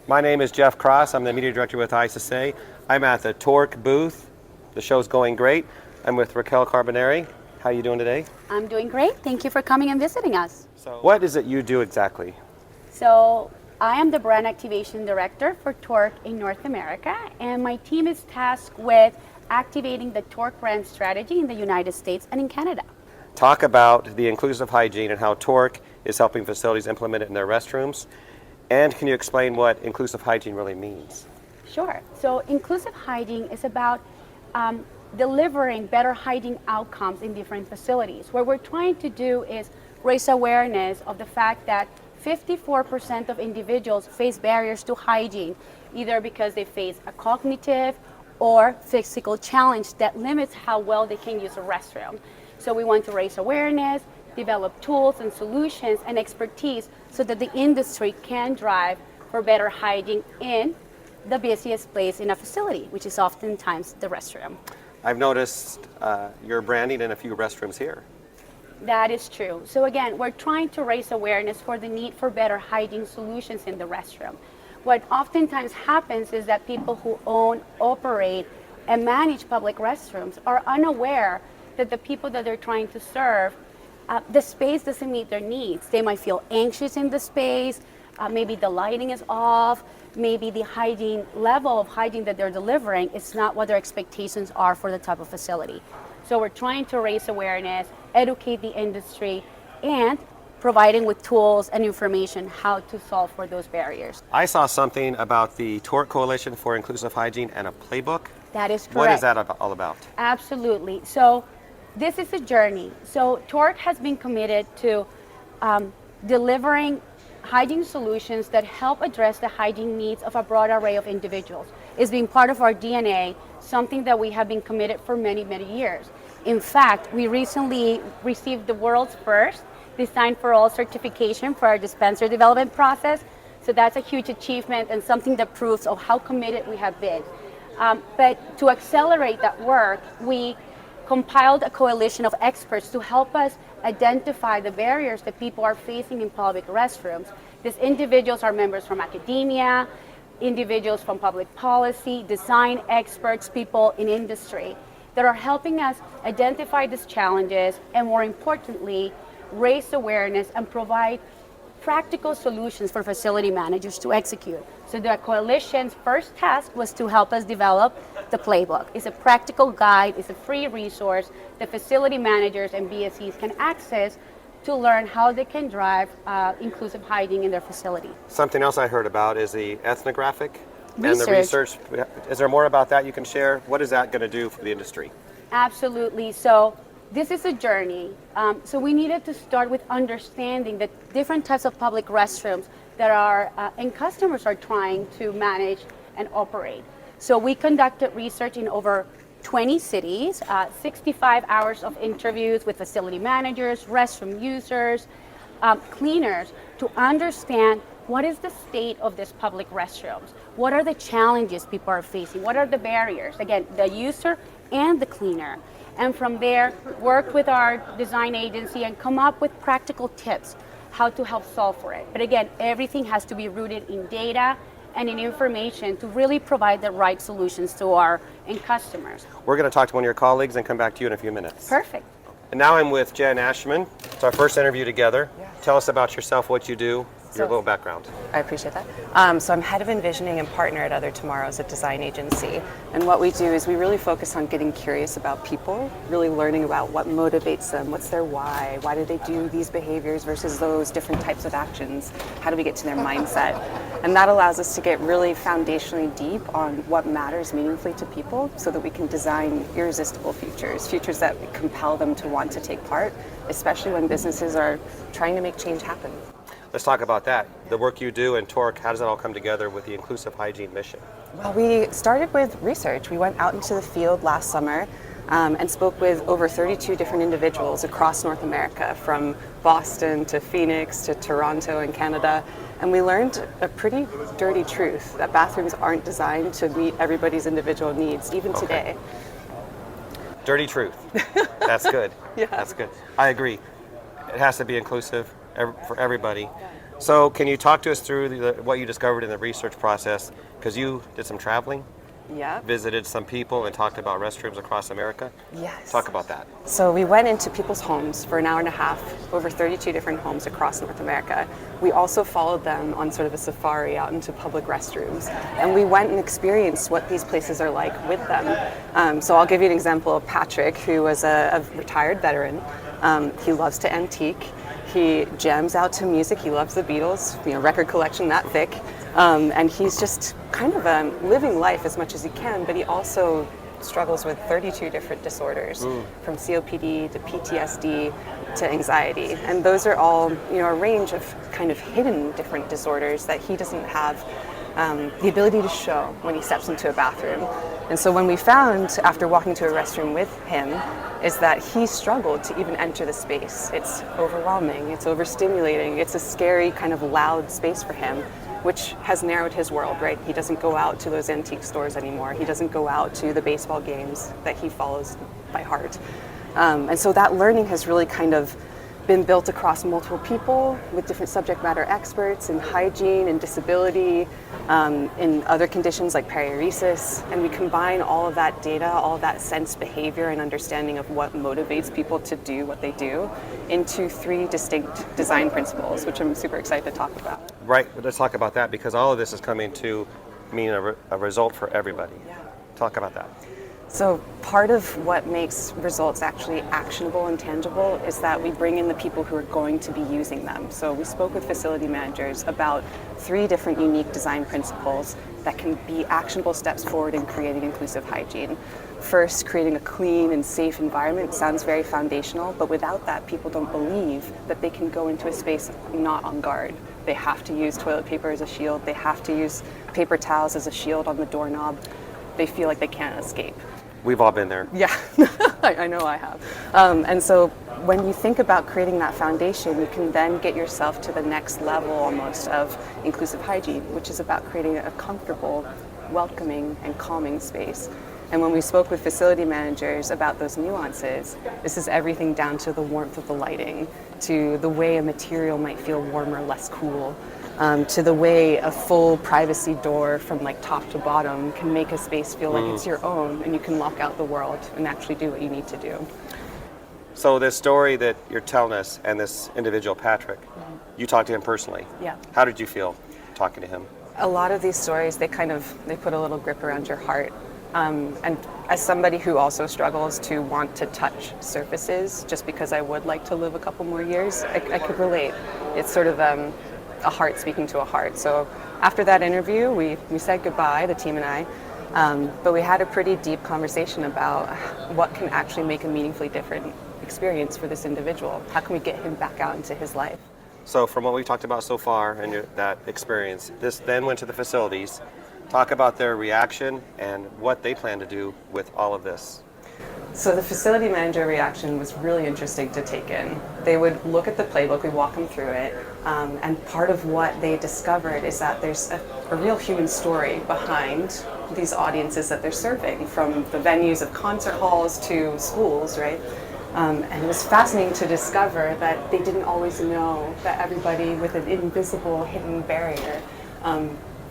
My name is Jeff Cross. I'm the media director with Essity. I'm at the Tork booth. The show's going great. I'm with Raquel Carbonari. How are you doing today? I'm doing great. Thank you for coming and visiting us. So, what is it you do exactly? So I am the brand activation director for Tork in North America, and my team is tasked with activating the Tork brand strategy in the United States and in Canada. Talk about the inclusive hygiene and how Tork is helping facilities implement it in their restrooms. And can you explain what inclusive hygiene really means? Sure. So inclusive hygiene is about delivering better hygiene outcomes in different facilities. What we're trying to do is raise awareness of the fact that 54% of individuals face barriers to hygiene, either because they face a cognitive or physical challenge that limits how well they can use a restroom. So we want to raise awareness, develop tools and solutions and expertise so that the industry can drive for better hygiene in the busiest place in a facility, which is oftentimes the restroom. I've noticed your branding in a few restrooms here. That is true. So again, we're trying to raise awareness for the need for better hygiene solutions in the restroom. What oftentimes happens is that people who own, operate, and manage public restrooms are unaware that the people that they're trying to serve, the space doesn't meet their needs. They might feel anxious in the space, maybe the lighting is off, maybe the hygiene level of hygiene that they're delivering is not what their expectations are for the type of facility. So we're trying to raise awareness, educate the industry, and providing with tools and information how to solve for those barriers. I saw something about the Tork Coalition for Inclusive Hygiene and a playbook. That is correct. What is that all about? Absolutely. So this is a journey. So Tork has been committed to delivering hygiene solutions that help address the hygiene needs of a broad array of individuals. It's been part of our DNA, something that we have been committed for many, many years. In fact, we recently received the world's first Design for All certification for our dispenser development process. So that's a huge achievement and something that proves of how committed we have been. But to accelerate that work, we compiled a coalition of experts to help us identify the barriers that people are facing in public restrooms. These individuals are members from academia, individuals from public policy, design experts, people in industry that are helping us identify these challenges and, more importantly, raise awareness and provide practical solutions for facility managers to execute. So the coalition's first task was to help us develop the playbook. It's a practical guide, it's a free resource that facility managers and BSCs can access to learn how they can drive inclusive hygiene in their facility. Something else I heard about is the ethnographic Research. and the research. Is there more about that you can share? What is that going to do for the industry? Absolutely. So this is a journey. So we needed to start with understanding the different types of public restrooms that our and customers are trying to manage and operate. So we conducted research in over 20 cities, 65 hours of interviews with facility managers, restroom users, cleaners, to understand what is the state of these public restrooms? What are the challenges people are facing? What are the barriers? Again, the user and the cleaner. And from there, worked with our design agency and come up with practical tips how to help solve for it. But again, everything has to be rooted in data and in information to really provide the right solutions to our end customers. We're going to talk to one of your colleagues and come back to you in a few minutes. Perfect. And now I'm with Jen Ashman. It's our first interview together. Yeah. Tell us about yourself, what you do, your little background. I appreciate that. So I'm head of envisioning and partner at Other Tomorrows, a design agency. And what we do is we really focus on getting curious about people, really learning about what motivates them, what's their why do they do these behaviors versus those different types of actions, how do we get to their mindset. And that allows us to get really foundationally deep on what matters meaningfully to people so that we can design irresistible futures that compel them to want to take part, especially when businesses are trying to make change happen. Let's talk about that. The work you do in Tork, how does it all come together with the inclusive hygiene mission? Well, we started with research. We went out into the field last summer and spoke with over 32 different individuals across North America, from Boston to Phoenix to Toronto in Canada. And we learned a pretty dirty truth, that bathrooms aren't designed to meet everybody's individual needs, even today. Dirty truth. That's good. Yeah. That's good. I agree. It has to be inclusive for everybody. So can you talk to us through what you discovered in the research process? Because you did some traveling, Yeah. visited some people, and talked about restrooms across America. Yes. Talk about that. So we went into people's homes for an hour and a half, over 32 different homes across North America. We also followed them on sort of a safari out into public restrooms. And we went and experienced what these places are like with them. So I'll give you an example of Patrick, who was a retired veteran. He loves to antique. He jams out to music. He loves the Beatles, record collection that thick. And he's just kind of living life as much as he can, but he also struggles with 32 different disorders, from COPD to PTSD to anxiety. And those are all, a range of kind of hidden different disorders that he doesn't have the ability to show when he steps into a bathroom. And so when we found, after walking to a restroom with him, is that he struggled to even enter the space. It's overwhelming, it's overstimulating, it's a scary kind of loud space for him, which has narrowed his world, right? He doesn't go out to those antique stores anymore. He doesn't go out to the baseball games that he follows by heart. And so that learning has really kind of been built across multiple people with different subject matter experts in hygiene and disability, in other conditions like periuresis. And we combine all of that data, all of that sense behavior and understanding of what motivates people to do what they do into 3 distinct design principles, which I'm super excited to talk about. Right, let's talk about that, because all of this is coming to mean a result for everybody. Yeah. Talk about that. So part of what makes results actually actionable and tangible is that we bring in the people who are going to be using them. So we spoke with facility managers about 3 different unique design principles that can be actionable steps forward in creating inclusive hygiene. First, creating a clean and safe environment sounds very foundational, but without that, people don't believe that they can go into a space not on guard. They have to use toilet paper as a shield. They have to use paper towels as a shield on the doorknob. They feel like they can't escape. We've all been there. Yeah, I know I have. And so when you think about creating that foundation, you can then get yourself to the next level almost of inclusive hygiene, which is about creating a comfortable, welcoming, and calming space. And when we spoke with facility managers about those nuances, this is everything down to the warmth of the lighting, to the way a material might feel warmer, less cool, to the way a full privacy door from like top to bottom can make a space feel like it's your own and you can lock out the world and actually do what you need to do. So this story that you're telling us and this individual, Patrick, you talked to him personally. Yeah. How did you feel talking to him? A lot of these stories, they put a little grip around your heart. And as somebody who also struggles to want to touch surfaces, just because I would like to live a couple more years, I could relate. It's sort of a heart speaking to a heart. So after that interview, we said goodbye, the team and I, but we had a pretty deep conversation about what can actually make a meaningfully different experience for this individual. How can we get him back out into his life? So from what we've talked about so far and that experience, this then went to the facilities. Talk about their reaction and what they plan to do with all of this. So the facility manager reaction was really interesting to take in. They would look at the playbook, we walk them through it, and part of what they discovered is that there's a real human story behind these audiences that they're serving, from the venues of concert halls to schools, right? And it was fascinating to discover that they didn't always know that everybody with an invisible hidden barrier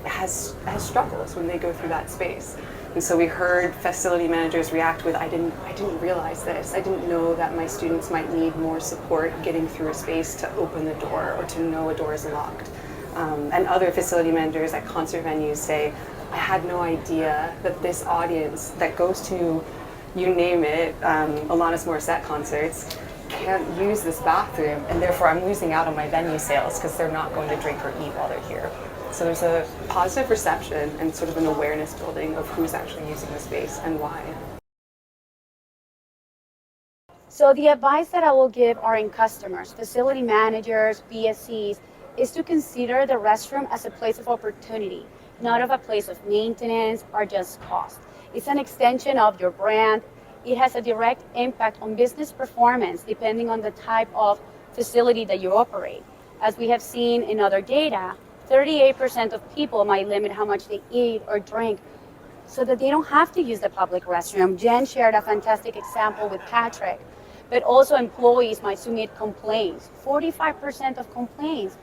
has struggles when they go through that space. And so we heard facility managers react with, I didn't realize this. I didn't know that my students might need more support getting through a space to open the door or to know a door is locked. And other facility managers at concert venues say, I had no idea that this audience that goes to, you name it, Alanis Morissette concerts, can't use this bathroom, and therefore I'm losing out on my venue sales because they're not going to drink or eat while they're here. So there's a positive reception and sort of an awareness building of who's actually using the space and why. So the advice that I will give our end customers, facility managers, BSCs, is to consider the restroom as a place of opportunity, not of a place of maintenance or just cost. It's an extension of your brand. It has a direct impact on business performance depending on the type of facility that you operate. As we have seen in other data, 38% of people might limit how much they eat or drink so that they don't have to use the public restroom. Jen shared a fantastic example with Patrick, but also employees might submit complaints. 45% of complaints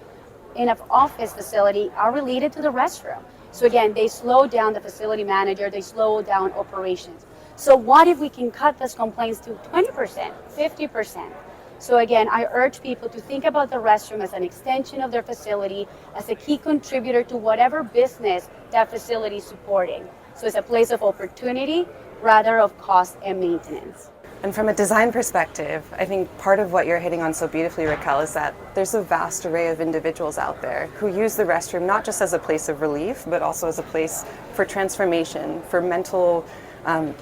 in an office facility are related to the restroom. So again, they slow down the facility manager, they slow down operations. So what if we can cut those complaints to 20%, 50%? So again, I urge people to think about the restroom as an extension of their facility, as a key contributor to whatever business that facility is supporting. So it's a place of opportunity rather of cost and maintenance. And from a design perspective, I think part of what you're hitting on so beautifully, Raquel, is that there's a vast array of individuals out there who use the restroom not just as a place of relief, but also as a place for transformation, for mental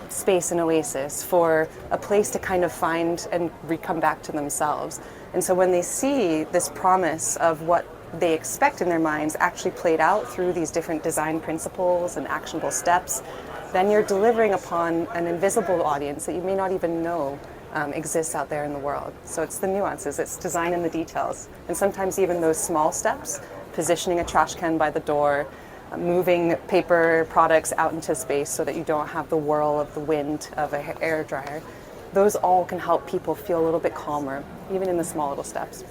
space and oasis, for a place to kind of find and come back to themselves. And so when they see this promise of what they expect in their minds actually played out through these different design principles and actionable steps, then you're delivering upon an invisible audience that you may not even know exists out there in the world. So it's the nuances, it's design in the details. And sometimes even those small steps, positioning a trash can by the door, moving paper products out into space so that you don't have the whirl of the wind of an air dryer, those all can help people feel a little bit calmer, even in the small little steps.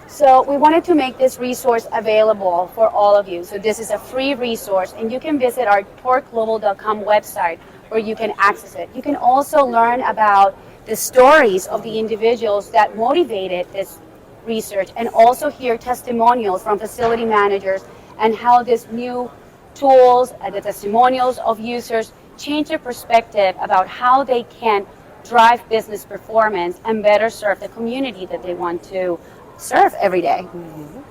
So we wanted to make this resource available for all of you. So this is a free resource, and you can visit our torkglobal.com website where you can access it. You can also learn about the stories of the individuals that motivated this research, and also hear testimonials from facility managers and how this new tools and the testimonials of users change their perspective about how they can drive business performance and better serve the community that they want to serve every day. Mm-hmm.